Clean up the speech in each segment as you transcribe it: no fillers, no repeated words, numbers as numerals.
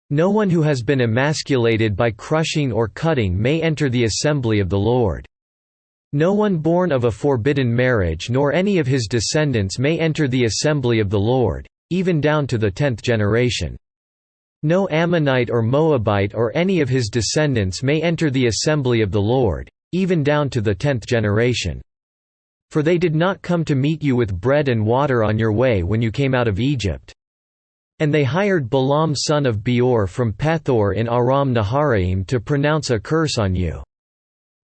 No one who has been emasculated by crushing or cutting may enter the assembly of the Lord. No one born of a forbidden marriage nor any of his descendants may enter the assembly of the Lord, even down to the 10th generation. No Ammonite or Moabite or any of his descendants may enter the assembly of the Lord, even down to the 10th generation. For they did not come to meet you with bread and water on your way when you came out of Egypt. And they hired Balaam son of Beor from Pethor in Aram Naharaim to pronounce a curse on you.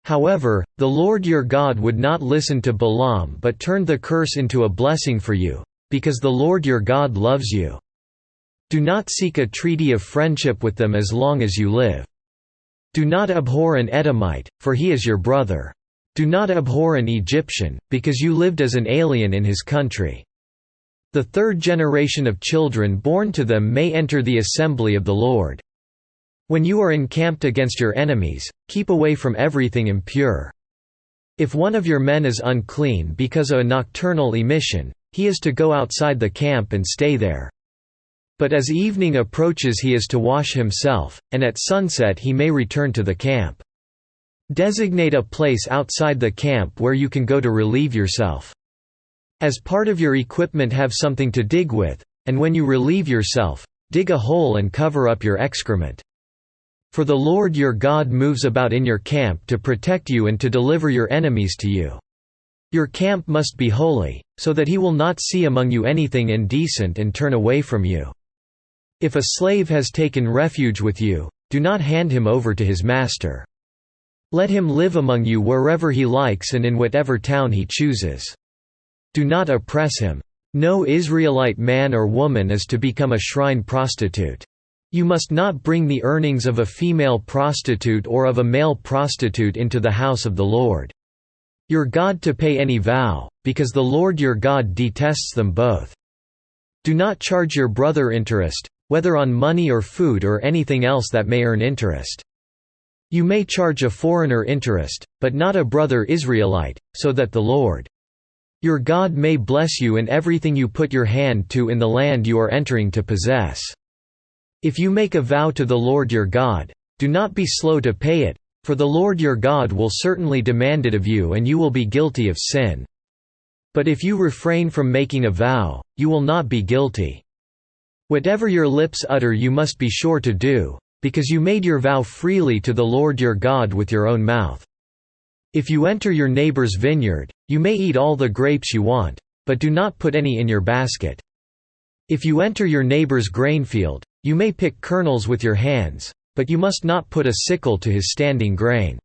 However, the Lord your God would not listen to Balaam but turned the curse into a blessing for you, because the Lord your God loves you. Do not seek a treaty of friendship with them as long as you live. Do not abhor an Edomite, for he is your brother. Do not abhor an Egyptian, because you lived as an alien in his country. The 3rd generation of children born to them may enter the assembly of the Lord. When you are encamped against your enemies, keep away from everything impure. If one of your men is unclean because of a nocturnal emission, he is to go outside the camp and stay there. But as evening approaches he is to wash himself, and at sunset he may return to the camp. Designate a place outside the camp where you can go to relieve yourself. As part of your equipment have something to dig with, and when you relieve yourself, dig a hole and cover up your excrement. For the Lord your God moves about in your camp to protect you and to deliver your enemies to you. Your camp must be holy, so that he will not see among you anything indecent and turn away from you. If a slave has taken refuge with you, do not hand him over to his master. Let him live among you wherever he likes and in whatever town he chooses. Do not oppress him. No Israelite man or woman is to become a shrine prostitute. You must not bring the earnings of a female prostitute or of a male prostitute into the house of the Lord your God to pay any vow, because the Lord your God detests them both. Do not charge your brother interest, whether on money or food or anything else that may earn interest. You may charge a foreigner interest, but not a brother Israelite, so that the Lord your God may bless you in everything you put your hand to in the land you are entering to possess. If you make a vow to the Lord your God, do not be slow to pay it, for the Lord your God will certainly demand it of you and you will be guilty of sin. But if you refrain from making a vow, you will not be guilty. Whatever your lips utter you must be sure to do, because you made your vow freely to the Lord your God with your own mouth. If you enter your neighbor's vineyard, you may eat all the grapes you want, but do not put any in your basket. If you enter your neighbor's grain field, you may pick kernels with your hands, but you must not put a sickle to his standing grain.